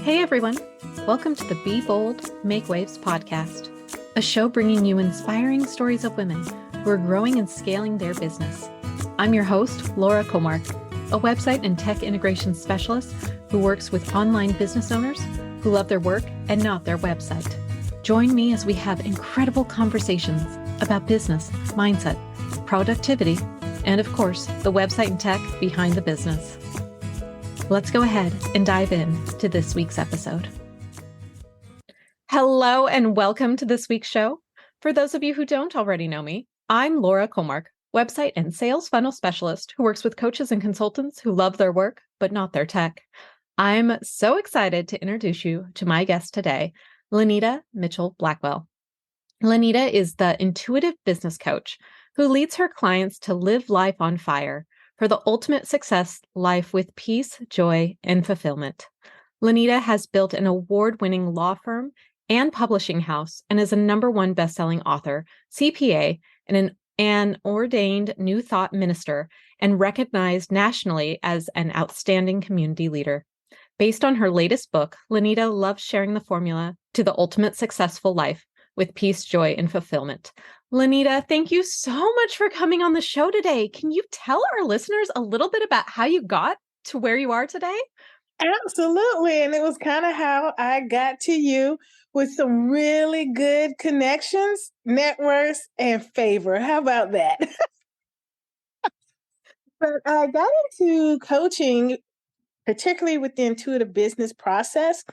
Hey everyone, welcome to the Be Bold, Make Waves podcast, a show bringing you inspiring stories of women who are growing and scaling their business. I'm your host, Laura Comark, a website and tech integration specialist who works with online business owners who love their work and not their website. Join me as we have incredible conversations about business, mindset, productivity, and of course, the website and tech behind the business. Let's go ahead and dive in to this week's episode. Hello and welcome to this week's show. For those of you who don't already know me, I'm Laura Comark, website and sales funnel specialist who works with coaches and consultants who love their work, but not their tech. I'm so excited to introduce you to my guest today, Lynita Mitchell-Blackwell. Lynita is the intuitive business coach who leads her clients to live life on fire for the ultimate success life with peace, joy, and fulfillment. Lynita has built an award-winning law firm and publishing house and is a #1 bestselling author, CPA, and an ordained New Thought minister and recognized nationally as an outstanding community leader. Based on her latest book, Lynita loves sharing the formula to the ultimate successful life with peace, joy, and fulfillment. Lynita, thank you so much for coming on the show today. Can you tell our listeners a little bit about how you got to where you are today? Absolutely. And it was kind of how I got to you with some really good connections, networks, and favor. How about that? But I got into coaching, particularly with the intuitive business process,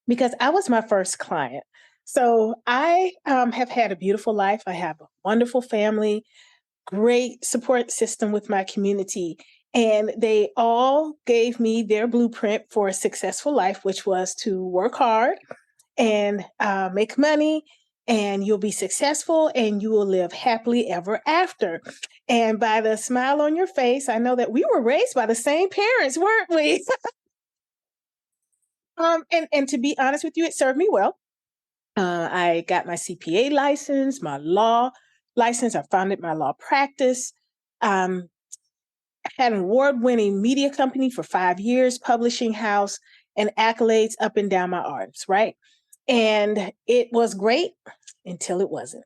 because I was my first client. So I have had a beautiful life. I have a wonderful family, great support system with my community. And they all gave me their blueprint for a successful life, which was to work hard and make money, and you'll be successful and you will live happily ever after. And by the smile on your face, I know that we were raised by the same parents, weren't we? And to be honest with you, it served me well. I got my CPA license, my law license. I founded my law practice. Um, had an award-winning media company for 5 years, publishing house, and accolades up and down my arms, right? And it was great until it wasn't,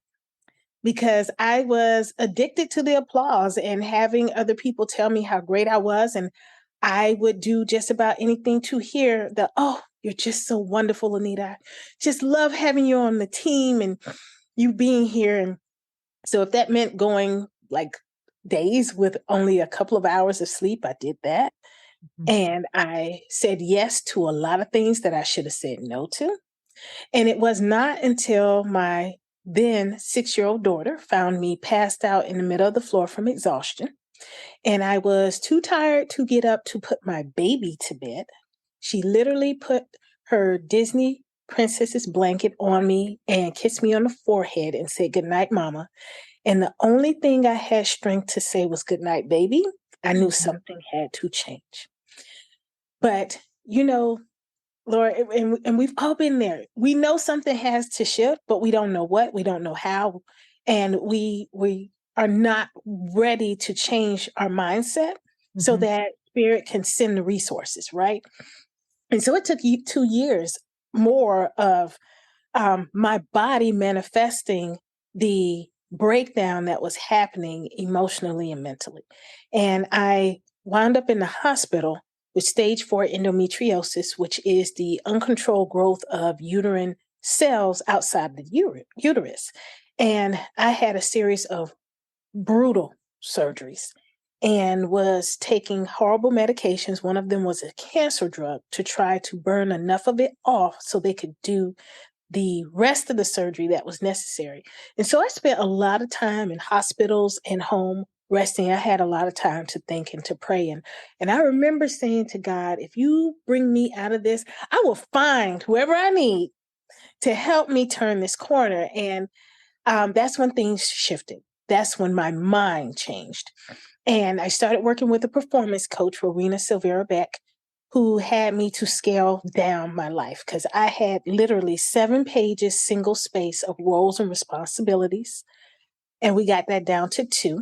because I was addicted to the applause and having other people tell me how great I was. And I would do just about anything to hear oh, you're just so wonderful, Lynita. Just love having you on the team and you being here. And so if that meant going like days with only a couple of hours of sleep, I did that. And I said yes to a lot of things that I should have said no to. And it was not until my then 6-year-old daughter found me passed out in the middle of the floor from exhaustion. And I was too tired to get up to put my baby to bed. She literally put her Disney princess's blanket on me and kissed me on the forehead and said, "Good night, mama." And the only thing I had strength to say was, "Good night, baby." I knew something had to change. But, Laura, and we've all been there. We know something has to shift, but we don't know what, we don't know how. And we are not ready to change our mindset so that spirit can send the resources, right? And so it took 2 years more of my body manifesting the breakdown that was happening emotionally and mentally. And I wound up in the hospital with stage 4 endometriosis, which is the uncontrolled growth of uterine cells outside the uterus. And I had a series of brutal surgeries and was taking horrible medications. One of them was a cancer drug to try to burn enough of it off so they could do the rest of the surgery that was necessary. And so I spent a lot of time in hospitals and home resting. I had a lot of time to think and to pray. And I remember saying to God, if you bring me out of this, I will find whoever I need to help me turn this corner. And that's when things shifted. That's when my mind changed. And I started working with a performance coach, Rowena Silvera Beck, who had me to scale down my life because I had literally 7 pages, single space of roles and responsibilities. And we got that down to 2.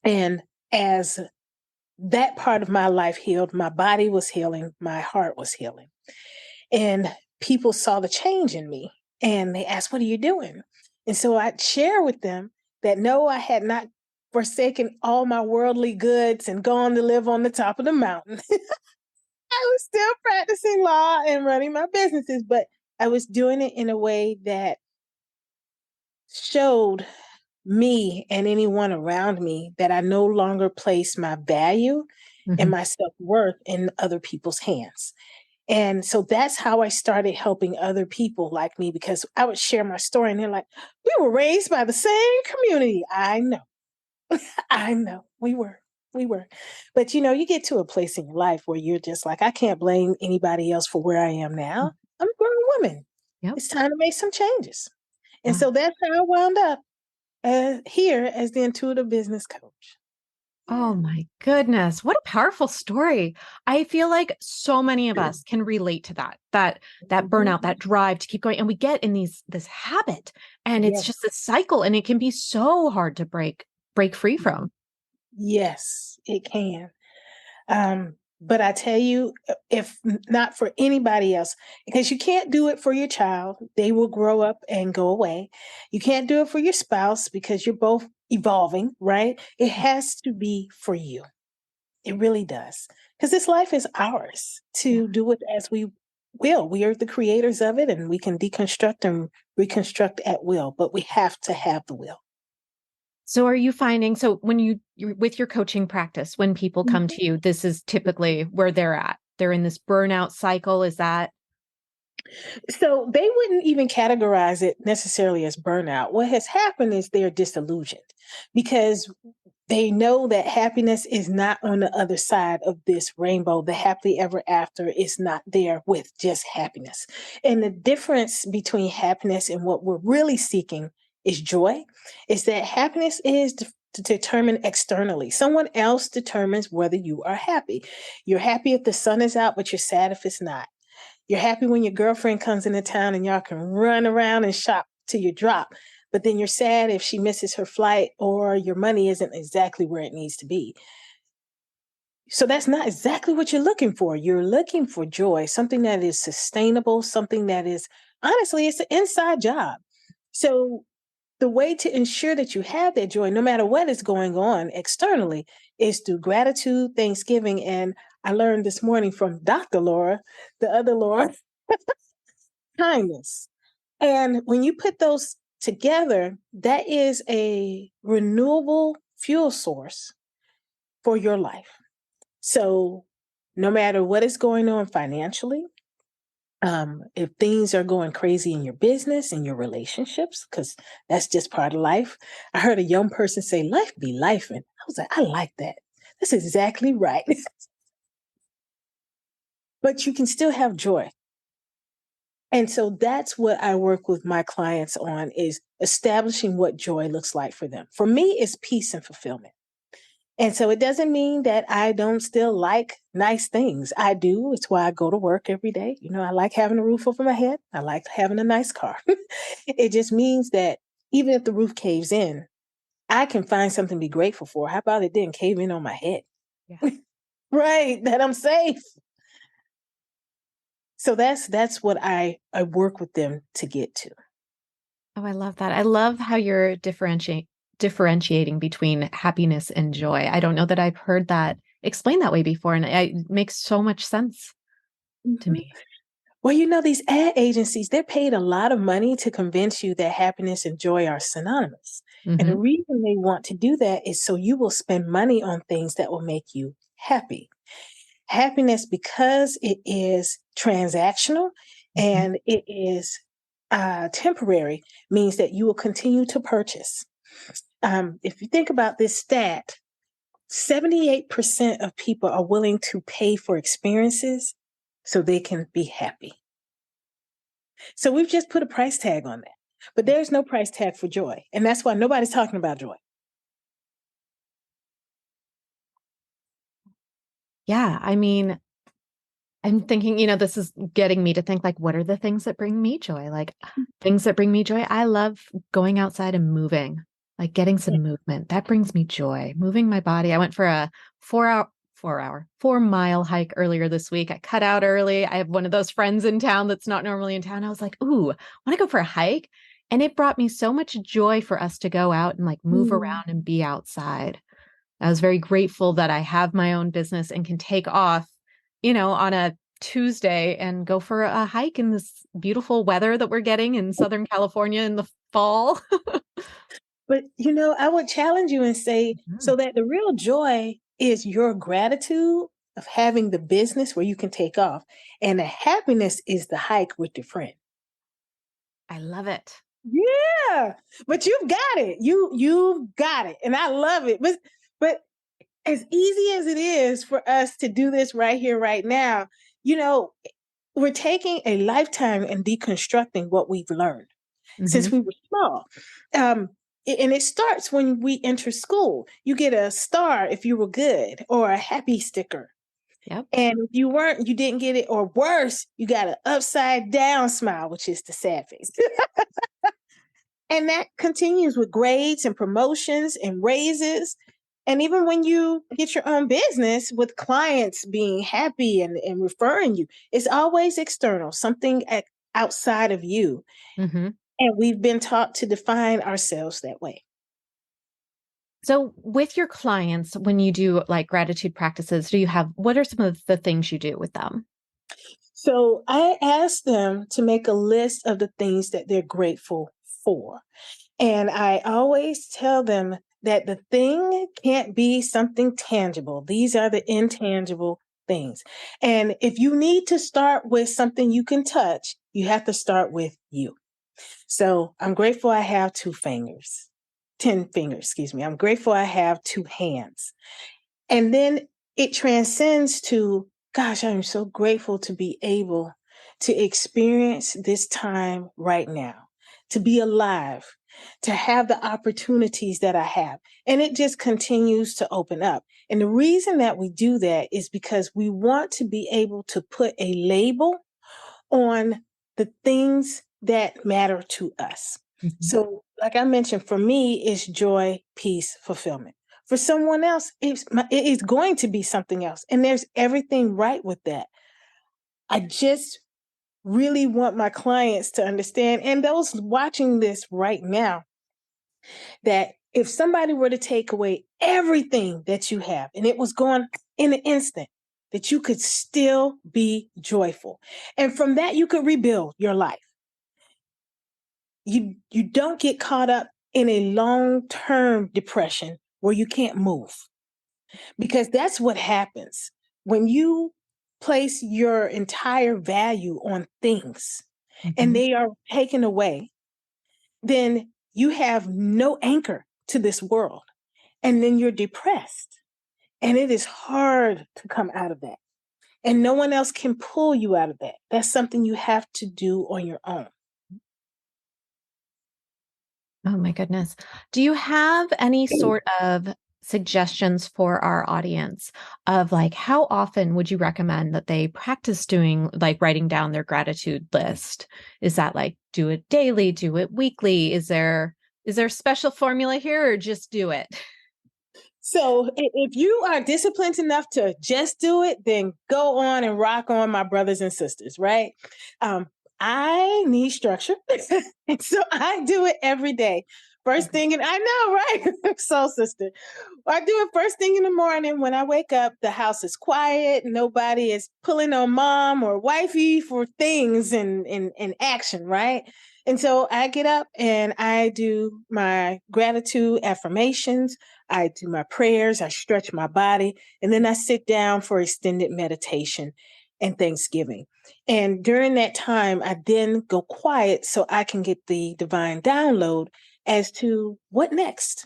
And as that part of my life healed, my body was healing, my heart was healing. And people saw the change in me and they asked, "What are you doing?" And so I'd share with them that no, I had not forsaken all my worldly goods and gone to live on the top of the mountain. I was still practicing law and running my businesses, but I was doing it in a way that showed me and anyone around me that I no longer place my value and Mhm. my self-worth in other people's hands. And so that's how I started helping other people like me because I would share my story and they're like, "We were raised by the same community." I know. I know. We were. We were. But you get to a place in your life where you're just like, I can't blame anybody else for where I am now. I'm a grown woman. Yep. It's time to make some changes. And Yeah. so that's how I wound up here as the intuitive business coach. Oh Yeah. my goodness. What a powerful story. I feel like so many of us can relate to that burnout, Mhm. that drive to keep going. And we get in this habit and it's Yes. just a cycle and it can be so hard to break free from. Yes, it can. But I tell you, if not for anybody else, because you can't do it for your child, they will grow up and go away. You can't do it for your spouse because you're both evolving, right? It has to be for you. It really does. Because this life is ours Yeah. to do it as we will. We are the creators of it and we can deconstruct and reconstruct at will, but we have to have the will. So are you finding so when you're with your coaching practice, when people come to you, this is typically where they're at. They're in this burnout cycle. Is that So they wouldn't even categorize it necessarily as burnout. What has happened is they're disillusioned because they know that happiness is not on the other side of this rainbow. The happily ever after is not there with just happiness. And the difference between happiness and what we're really seeking is joy, is that happiness is determined externally. Someone else determines whether you are happy. You're happy if the sun is out, but you're sad if it's not. You're happy when your girlfriend comes into town and y'all can run around and shop till you drop. But then you're sad if she misses her flight or your money isn't exactly where it needs to be. So that's not exactly what you're looking for. You're looking for joy, something that is sustainable, something that is honestly, it's an inside job. So the way to ensure that you have that joy, no matter what is going on externally, is through gratitude, thanksgiving. And I learned this morning from Dr. Laura, the other Laura, kindness. And when you put those together, that is a renewable fuel source for your life. So, no matter what is going on financially, if things are going crazy in your business and your relationships, because that's just part of life. I heard a young person say, "Life be life." And I was like, I like that. That's exactly right. But you can still have joy. And so that's what I work with my clients on is establishing what joy looks like for them. For me, it's peace and fulfillment. And so it doesn't mean that I don't still like nice things. I do. It's why I go to work every day. I like having a roof over my head. I like having a nice car. It just means that even if the roof caves in, I can find something to be grateful for. How about it didn't cave in on my head? yeah. Right, that I'm safe. So that's what I work with them to get to. Oh, I love that. I love how you're differentiating between happiness and joy. I don't know that I've heard that explained that way before, and it makes so much sense to Mhm. me. Well, these ad agencies, they're paid a lot of money to convince you that happiness and joy are synonymous. And the Hmm. reason they want to do that is so you will spend money on things that will make you happy. Happiness, because it is transactional Hmm. and it is temporary, means that you will continue to purchase. If you think about this stat, 78% of people are willing to pay for experiences so they can be happy. So we've just put a price tag on that. But there's no price tag for joy. And that's why nobody's talking about joy. Yeah, I mean, I'm thinking, this is getting me to think like, what are the things that bring me joy? Like things that bring me joy. I love going outside and moving, like getting Yeah. some movement. That brings me joy. Moving my body. I went for a 4-mile hike earlier this week. I cut out early. I have one of those friends in town that's not normally in town. I was like, ooh, want to go for a hike? And it brought me so much joy for us to go out and like move Mm. around and be outside. I was very grateful that I have my own business and can take off, on a Tuesday and go for a hike in this beautiful weather that we're getting in Southern California in the fall. But I would challenge you and say, Mhm. so that the real joy is your gratitude of having the business where you can take off. And the happiness is the hike with your friend. I love it. Yeah. But you've got it. You've got it. And I love it. But as easy as it is for us to do this right here, right now, you know, we're taking a lifetime and deconstructing what we've learned since Hmm. we were small. Um, and it starts when we enter school. You get a star if you were good, or a happy sticker. Yep. And if you weren't, you didn't get it, or worse, you got an upside down smile, which is the sad face. And that continues with grades and promotions and raises. And even when you get your own business with clients being happy and referring you, it's always external, something outside of you. Hmm. And we've been taught to define ourselves that way. So with your clients, when you do like gratitude practices, what are some of the things you do with them? So I ask them to make a list of the things that they're grateful for. And I always tell them that the thing can't be something tangible. These are the intangible things. And if you need to start with something you can touch, you have to start with you. So I'm grateful I have 10 fingers, excuse me. I'm grateful I have 2 hands. And then it transcends to, gosh, I'm so grateful to be able to experience this time right now, to be alive, to have the opportunities that I have. And it just continues to open up. And the reason that we do that is because we want to be able to put a label on the things that matter to us. Mhm. So, like I mentioned, for me, it's joy, peace, fulfillment. For someone else, it is going to be something else. And there's everything right with that. I just really want my clients to understand, and those watching this right now, that if somebody were to take away everything that you have and it was gone in an instant, that you could still be joyful. And from that, you could rebuild your life. You don't get caught up in a long-term depression where you can't move, because that's what happens when you place your entire value on things and Mhm. they are taken away. Then you have no anchor to this world, and then you're depressed, and it is hard to come out of that, and no one else can pull you out of that. That's something you have to do on your own. Oh my goodness. Do you have any sort of suggestions for our audience of like how often would you recommend that they practice doing like writing down their gratitude list? Is that like do it daily, do it weekly? Is there a special formula here or just do it? So if you are disciplined enough to just do it, then go on and rock on, my brothers and sisters, right? Um, I need structure. And so I do it every day. First Mhm. thing, and I know, right? So, sister, I do it first thing in the morning when I wake up. The house is quiet. Nobody is pulling on mom or wifey for things and action, right? And so I get up and I do my gratitude affirmations. I do my prayers, I stretch my body, and then I sit down for extended meditation and Thanksgiving. And during that time, I then go quiet so I can get the divine download as to what next,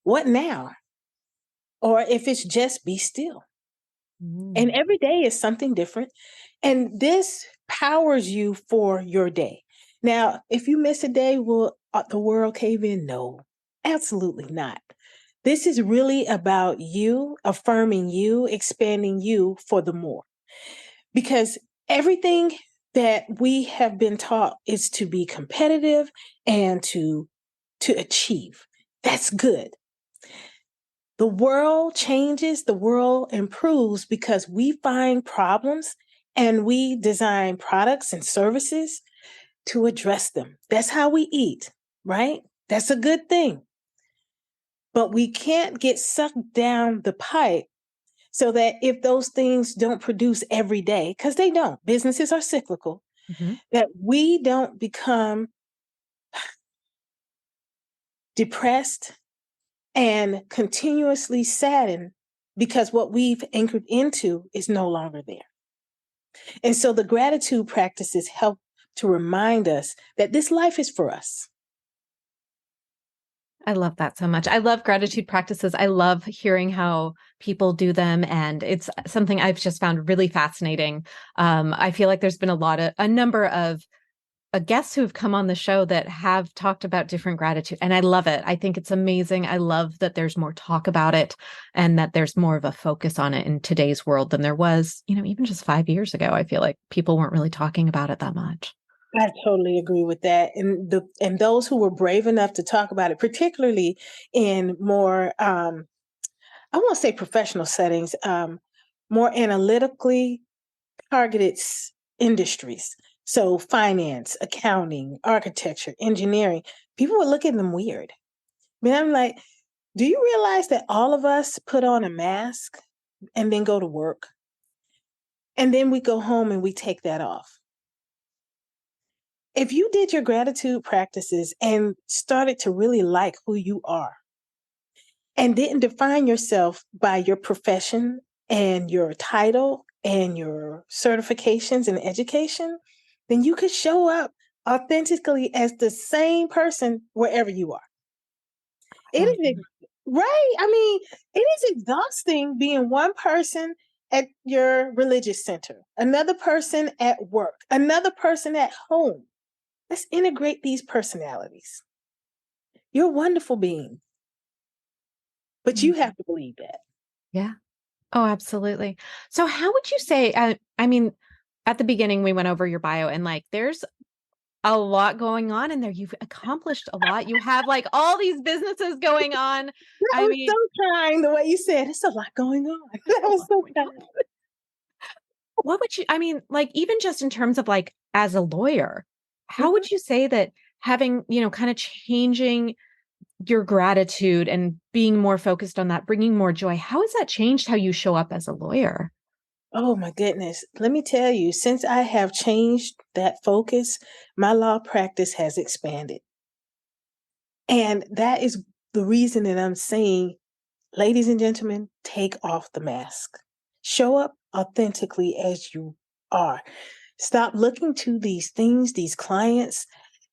what now, or if it's just be still. And Mm. every day is something different. And this powers you for your day. Now, if you miss a day, will the world cave in? No, absolutely not. This is really about you, affirming you, expanding you for the more. Because everything that we have been taught is to be competitive and to achieve. That's good. The world changes, the world improves because we find problems and we design products and services to address them. That's how we eat, right? That's a good thing. But we can't get sucked down the pipe so that if those things don't produce every day, because they don't, businesses are cyclical, Mhm. that we don't become depressed and continuously saddened because what we've anchored into is no longer there. And so the gratitude practices help to remind us that this life is for us. I love that so much. I love gratitude practices. I love hearing how people do them. And it's something I've just found really fascinating. I feel like there's been a number of guests who've come on the show that have talked about different gratitude. And I love it. I think it's amazing. I love that there's more talk about it and that there's more of a focus on it in today's world than there was, even just 5 years ago. I feel like people weren't really talking about it that much. I totally agree with that. And those who were brave enough to talk about it, particularly in more I won't say professional settings, more analytically targeted industries. So finance, accounting, architecture, engineering, people would look at them weird. I mean, I'm like, do you realize that all of us put on a mask and then go to work? And then we go home and we take that off. If you did your gratitude practices and started to really like who you are and didn't define yourself by your profession and your title and your certifications and education, then you could show up authentically as the same person wherever you are. It Love is right. I mean, it is exhausting being one person at your religious center, another person at work, another person at home. Let's integrate these personalities. You're a wonderful being, but you that. have to believe that. Yeah. Oh, absolutely. So how would you say, at the beginning, we went over your bio and like, there's a lot going on in there. You've accomplished a lot. You have like all these businesses going on. That I was mean, so kind the way you said it's a lot going on. there's That a was lot so going on. kind. What would you, like, even just in terms of like, as a lawyer, how Mhm. would you say that having, kind of changing your gratitude and being more focused on that, bringing more joy, how has that changed how you show up as a lawyer? Oh my goodness. Let me tell you, since I have changed that focus, my law practice has expanded. And that is the reason that I'm saying, ladies and gentlemen, take off the mask. Show up authentically as you are. Stop looking to these things, these clients,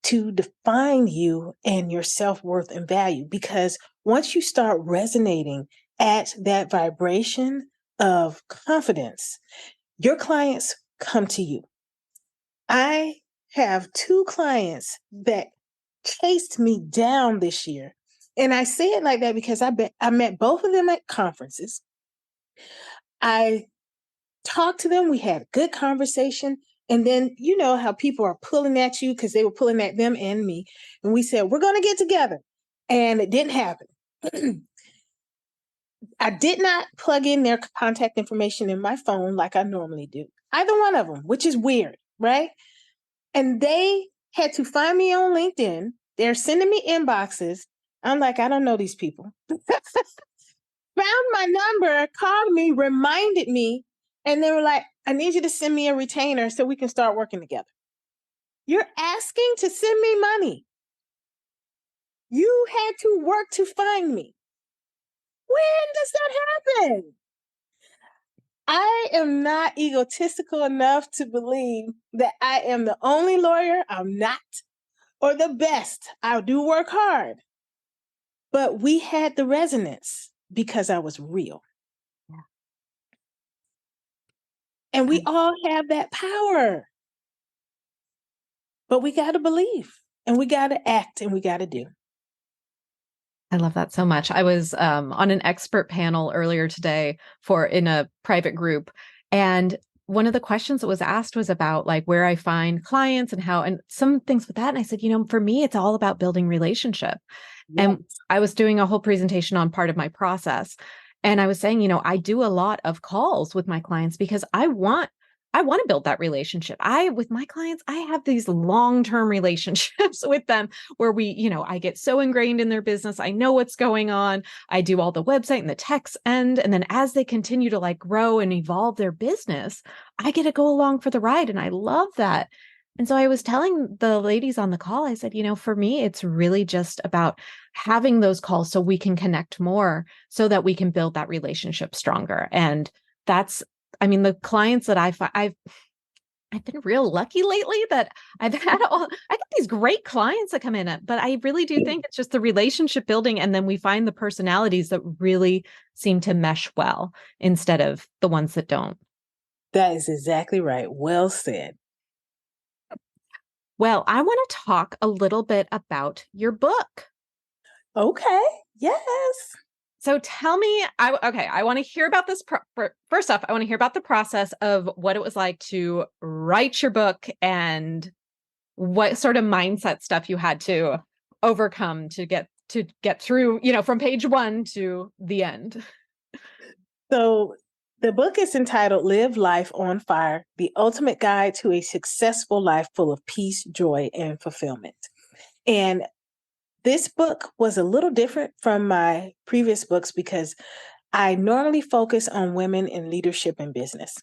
to define you and your self worth and value. Because once you start resonating at that vibration of confidence, your clients come to you. I have two clients that chased me down this year. And I say it like that because I met both of them at conferences. I talked to them. We had a good conversation. And then, you know how people are pulling at you because they were pulling at them and me. And we said, we're going to get together. And it didn't happen. I did not plug in their contact information in my phone like I normally do. Either one of them, which is weird, right? And they had to find me on LinkedIn. They're sending me inboxes. I'm like, I don't know these people. Found my number, called me, reminded me, and they were like, I need you to send me a retainer so we can start working together. You're asking to send me money. You had to work to find me. When does that happen? I am not egotistical enough to believe that I am the only lawyer. I'm not, or the best. I do work hard. But we had the resonance because I was real. Yeah. And we I, all have that power. But we got to believe and we got to act and we got to do. I love that so much. I was on an expert panel earlier today in a private group, and one of the questions that was asked was about like where I find clients and how, and some things with that. And I said, for me, it's all about building relationship. Yeah. And I was doing a whole presentation on part of my process. And I was saying, I do a lot of calls with my clients because I want to build that relationship. With my clients, I have these long-term relationships with them where I get so ingrained in their business. I know what's going on. I do all the website and the text end. And then as they continue to like grow and evolve their business, I get to go along for the ride. And I love that. And so I was telling the ladies on the call, I said, for me, it's really just about having those calls so we can connect more so that we can build that relationship stronger. And that's, the clients that I've been real lucky lately that I get these great clients that come in, but I really do think it's just the relationship building. And then we find the personalities that really seem to mesh well instead of the ones that don't. That is exactly right. Well said. Well, I want to talk a little bit about your book. Okay. Yes. So tell me, I want to hear about this. First off, I want to hear about the process of what it was like to write your book and what sort of mindset stuff you had to overcome to get through, from page 1 to the end. So the book is entitled Live Life on Fire, The Ultimate Guide to a Successful Life Full of Peace, Joy, and Fulfillment. And this book was a little different from my previous books because I normally focus on women in leadership and business.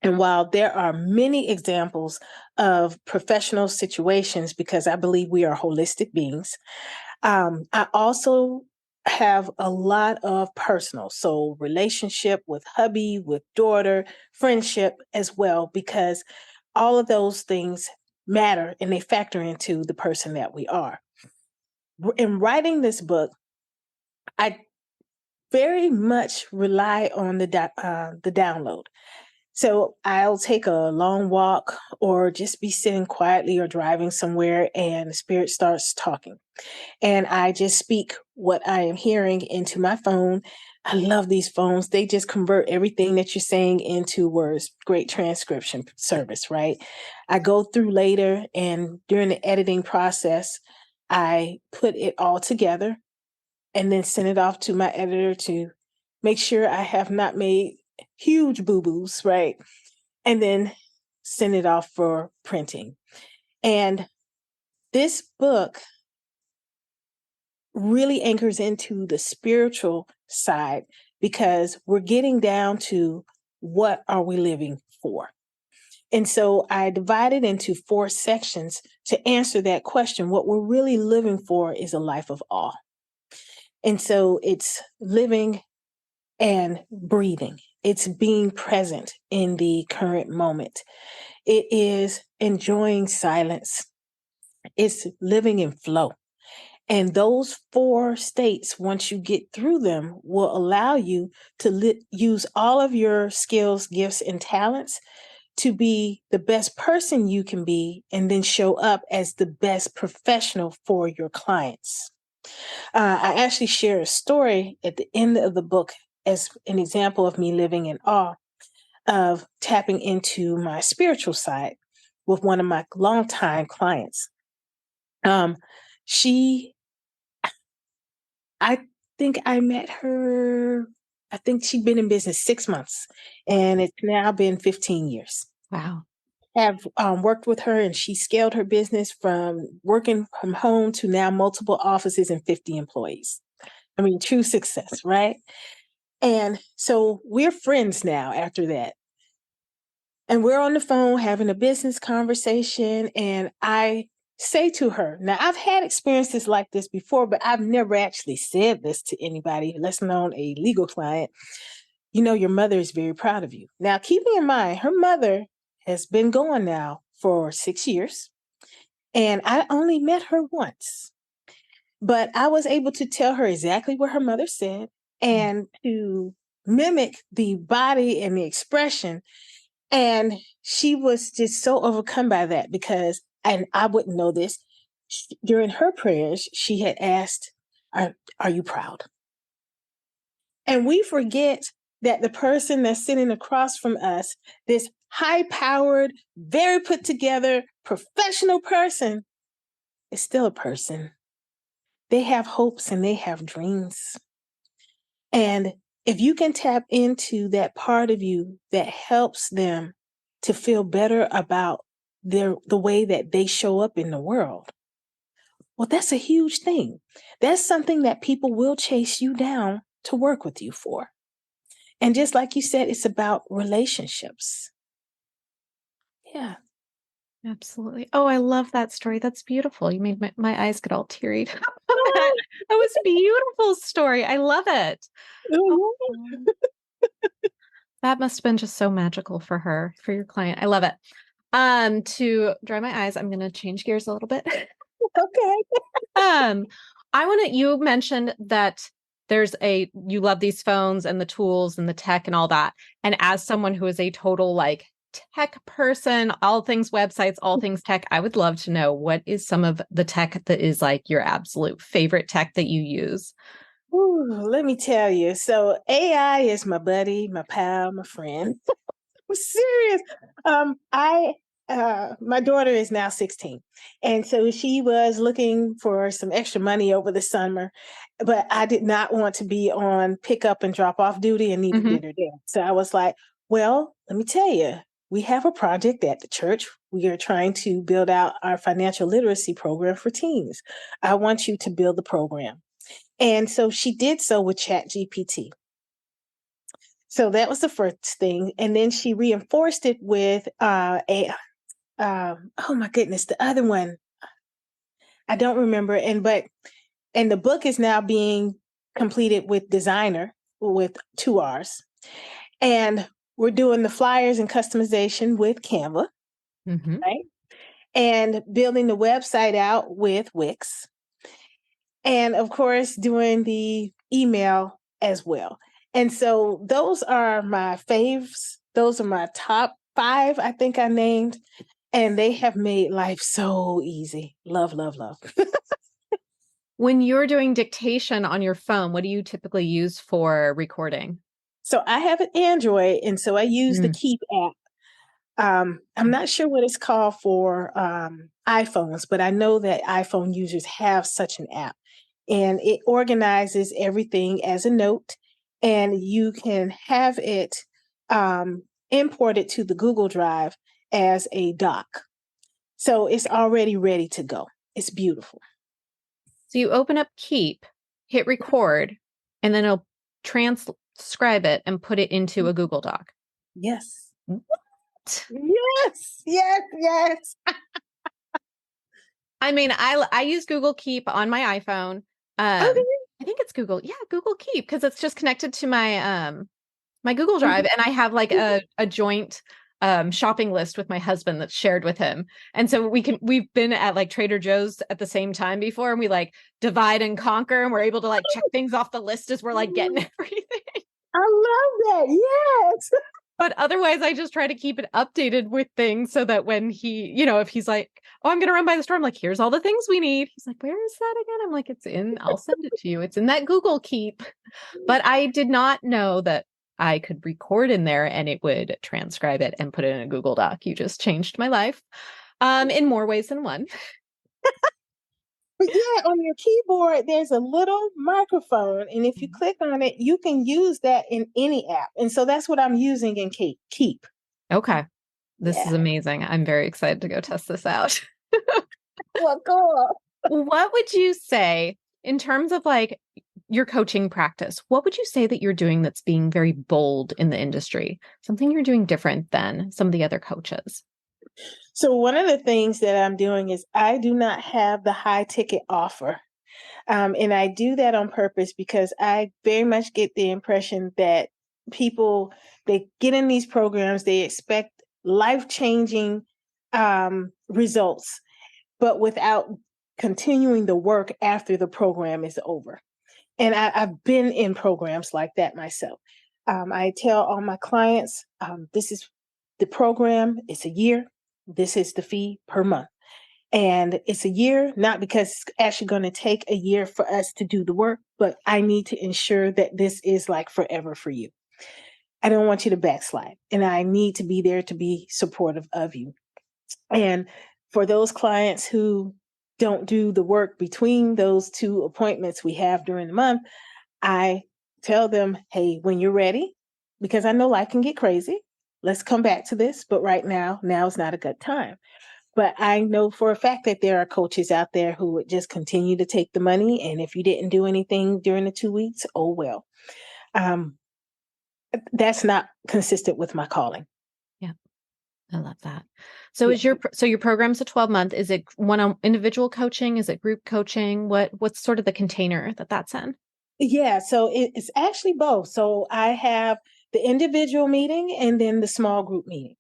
And while there are many examples of professional situations, because I believe we are holistic beings, I also have a lot of personal, so relationship with hubby, with daughter, friendship as well, because all of those things matter and they factor into the person that we are. In writing this book, I very much rely on the download. So I'll take a long walk or just be sitting quietly or driving somewhere and the spirit starts talking. And I just speak what I am hearing into my phone. I love these phones. They just convert everything that you're saying into words. Great transcription service, right? I go through later and during the editing process, I put it all together and then send it off to my editor to make sure I have not made huge boo-boos, right? And then send it off for printing. And this book really anchors into the spiritual side because we're getting down to what are we living for? And so I divided into 4 sections to answer that question. What we're really living for is a life of awe. And so it's living and breathing. It's being present in the current moment. It is enjoying silence. It's living in flow. And those 4 states, once you get through them, will allow you to use all of your skills, gifts, and talents to be the best person you can be, and then show up as the best professional for your clients. I actually share a story at the end of the book as an example of me living in awe of tapping into my spiritual side with one of my longtime clients. She, I think I met her, I think she'd been in business 6 months and it's now been 15 years. Wow. Have worked with her and she scaled her business from working from home to now multiple offices and 50 employees. I mean, true success, right? And so we're friends now after that. And we're on the phone having a business conversation. And I say to her, now I've had experiences like this before, but I've never actually said this to anybody, less known a legal client. Your mother is very proud of you. Now, keeping in mind, her mother has been gone now for 6 years. And I only met her once. But I was able to tell her exactly what her mother said and to mimic the body and the expression. And she was just so overcome by that because, and I wouldn't know this, during her prayers, she had asked, are you proud? And we forget that the person that's sitting across from us, this high-powered, very put together, professional person, is still a person. They have hopes and they have dreams. And if you can tap into that part of you that helps them to feel better about the way that they show up in the world, well, that's a huge thing. That's something that people will chase you down to work with you for. And just like you said, it's about relationships. Yeah. Absolutely. Oh, I love that story. That's beautiful. You made my eyes get all teary. That was a beautiful story. I love it. Oh, that must have been just so magical for her, for your client. I love it. To dry my eyes, I'm going to change gears a little bit. Okay. Um, you mentioned that you love these phones and the tools and the tech and all that. And as someone who is a total like tech person, all things websites, all things tech, I would love to know what is some of the tech that is like your absolute favorite tech that you use? Ooh, let me tell you. So AI is my buddy, my pal, my friend. I'm serious. I My daughter is now 16. And so she was looking for some extra money over the summer, but I did not want to be on pick up and drop off duty and need to Mhm. get her there. So I was like, well, let me tell you, we have a project at the church. We are trying to build out our financial literacy program for teens. I want you to build the program. And so she did so with ChatGPT. So that was the first thing. And then she reinforced it with oh my goodness, the other one, I don't remember. And the book is now being completed with designer with 2 R's. And we're doing the flyers and customization with Canva, Mhm. right? And building the website out with Wix. And of course, doing the email as well. And so those are my faves. Those are my top 5, I think I named. And they have made life so easy. Love, love, love. When you're doing dictation on your phone, what do you typically use for recording? So I have an Android, and so I use the Mm. Keep app. I'm not sure what it's called for iPhones, but I know that iPhone users have such an app, and it organizes everything as a note, and you can have it imported to the Google Drive as a doc. So it's already ready to go. It's beautiful. So you open up Keep, hit record, and then it'll transcribe it and put it into a Google Doc. Yes. What? Yes. Yes. Yes. I mean, I use Google Keep on my iPhone. Okay. I think it's Google Keep because it's just connected to my Google Drive, and I have like a joint shopping list with my husband that's shared with him. And so we've been at like Trader Joe's at the same time before, and we like divide and conquer, and we're able to like check things off the list as we're like getting everything. I love that. Yes. But otherwise, I just try to keep it updated with things so that when if he's like, oh, I'm going to run by the store, I'm like, here's all the things we need. He's like, where is that again? I'm like, I'll send it to you. It's in that Google Keep. But I did not know that I could record in there and it would transcribe it and put it in a Google Doc. You just changed my life in more ways than one. But yeah, on your keyboard, there's a little microphone. And if you click on it, you can use that in any app. And so that's what I'm using in Keep. Okay. This is Yeah. amazing. I'm very excited to go test this out. Well, cool. What would you say in terms of like your coaching practice? What would you say that you're doing that's being very bold in the industry? Something you're doing different than some of the other coaches? So one of the things that I'm doing is I do not have the high ticket offer. And I do that on purpose because I very much get the impression that people, they get in these programs, they expect life-changing results, but without continuing the work after the program is over. And I've been in programs like that myself. I tell all my clients, this is the program, it's a year, this is the fee per month. And it's a year, not because it's actually going to take a year for us to do the work, but I need to ensure that this is like forever for you. I don't want you to backslide, and I need to be there to be supportive of you. And for those clients who don't do the work between those two appointments we have during the month, I tell them, hey, when you're ready, because I know life can get crazy, let's come back to this. But right now is not a good time. But I know for a fact that there are coaches out there who would just continue to take the money. And if you didn't do anything during the 2 weeks, oh well. Um, that's not consistent with my calling. Yeah. I love that. So Yeah. your program's a 12-month. Is it one-on individual coaching? Is it group coaching? What's sort of the container that's in? Yeah, so it's actually both. So I have the individual meeting and then the small group meeting.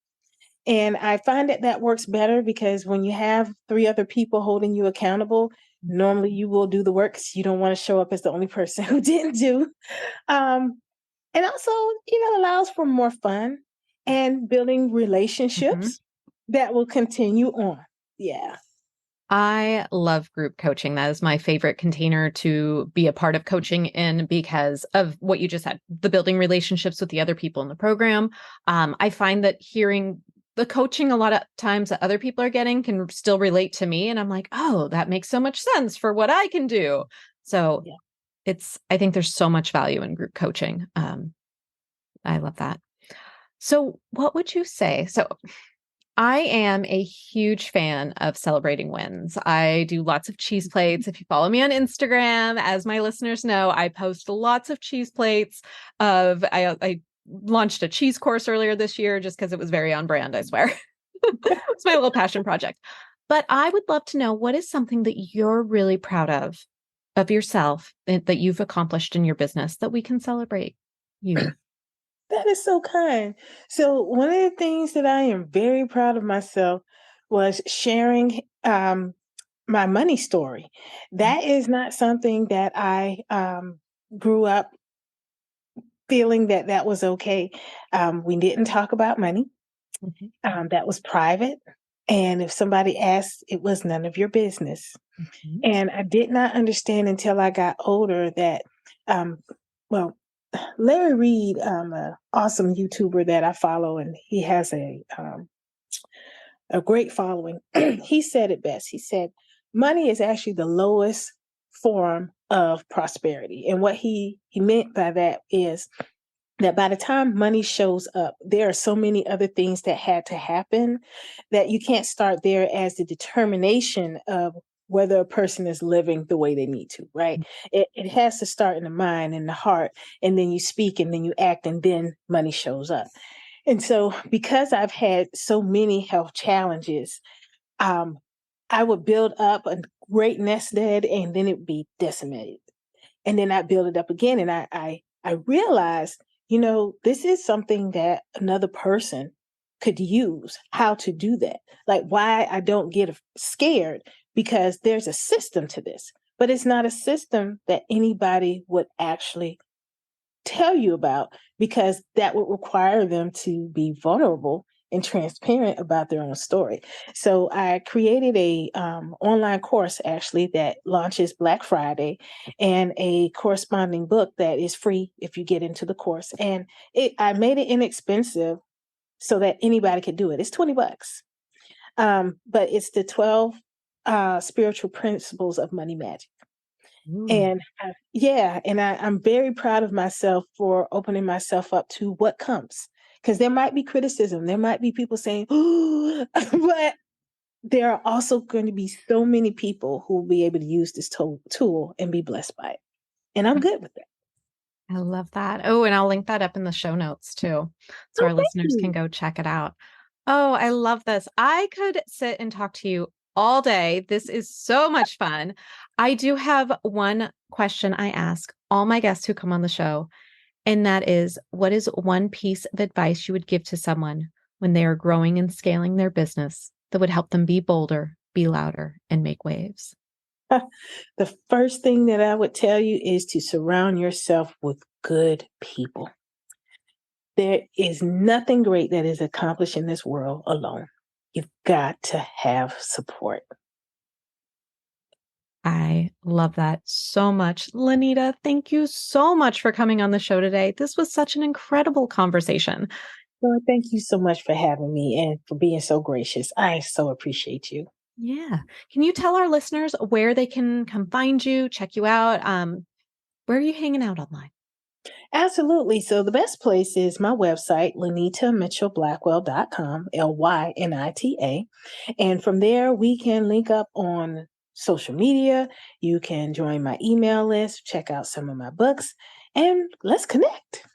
And I find that that works better because when you have three other people holding you accountable, normally you will do the work 'cause you don't want to show up as the only person who didn't do. Um, and also, allows for more fun and building Mhm. relationships that will continue on. Yeah. I love group coaching. That is my favorite container to be a part of coaching in because of what you just said, the building relationships with the other people in the program. I find that hearing the coaching a lot of times that other people are getting can still relate to me. And I'm like, oh, that makes so much sense for what I can do. So Yeah. I think there's so much value in group coaching. I love that. So what would you say? So I am a huge fan of celebrating wins. I do lots of cheese plates. If you follow me on Instagram, as my listeners know, I post lots of cheese plates I launched a cheese course earlier this year just because it was very on brand, I swear. It's my little passion project. But I would love to know what is something that you're really proud of yourself that you've accomplished in your business that we can celebrate you. That is so kind. So one of the things that I am very proud of myself was sharing my money story. That is not something that I grew up feeling that that was okay. We didn't talk about money. Mhm. That was private. And if somebody asked, it was none of your business. Mhm. And I did not understand until I got older that, um, well, Larry Reed, an awesome YouTuber that I follow, and he has a great following. He said it best. He said, "Money is actually the lowest form of prosperity," and what he meant by that is that by the time money shows up, there are so many other things that had to happen that you can't start there as the determination of whether a person is living the way they need to, right? It has to start in the mind and the heart, and then you speak and then you act, and then money shows up. And so, because I've had so many health challenges, um, I would build up a great nest egg and then it would be decimated, and then I build it up again. And I realized, this is something that another person could use how to do that. Like why I don't get scared because there's a system to this, but it's not a system that anybody would actually tell you about because that would require them to be vulnerable and transparent about their own story. So I created a online course actually that launches Black Friday, and a corresponding book that is free if you get into the course. And I made it inexpensive so that anybody could do it. It's $20, but it's the 12 spiritual principles of money magic. Ooh. And yeah, and I'm very proud of myself for opening myself up to what comes. Because there might be criticism, there might be people saying, "Ooh," but there are also going to be so many people who will be able to use this tool and be blessed by it. And I'm good with that. I love that. Oh, and I'll link that up in the show notes too, so Oh, our thank listeners can you. go check it out. Oh, I love this. I could sit and talk to you all day. This is so much fun. I do have one question I ask all my guests who come on the show, and that is, what is one piece of advice you would give to someone when they are growing and scaling their business that would help them be bolder, be louder, and make waves? The first thing that I would tell you is to surround yourself with good people. There is nothing great that is accomplished in this world alone. You've got to have support. I love that so much. Lynita, thank you so much for coming on the show today. This was such an incredible conversation. Well, thank you so much for having me and for being so gracious. I so appreciate you. Yeah. Can you tell our listeners where they can come find you, check you out? Where are you hanging out online? Absolutely. So the best place is my website, LynitaMitchell-Blackwell.com, Lynita. And from there, we can link up on social media. You can join my email list, check out some of my books, and let's connect.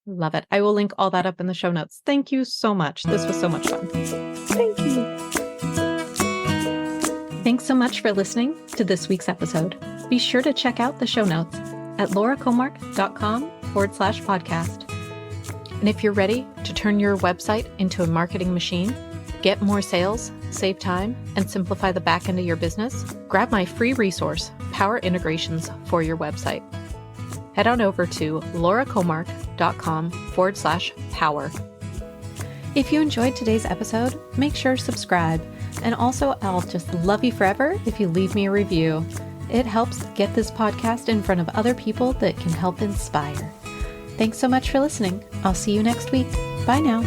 Love it. I will link all that up in the show notes. Thank you so much. This was so much fun. Thank you. Thanks so much for listening to this week's episode. Be sure to check out the show notes at lauracomark.com/podcast. And if you're ready to turn your website into a marketing machine, get more sales, save time, and simplify the back end of your business, grab my free resource, Power Integrations for your website. Head on over to lauracomark.com/power. If you enjoyed today's episode, make sure to subscribe. And also, I'll just love you forever if you leave me a review. It helps get this podcast in front of other people that can help inspire. Thanks so much for listening. I'll see you next week. Bye now.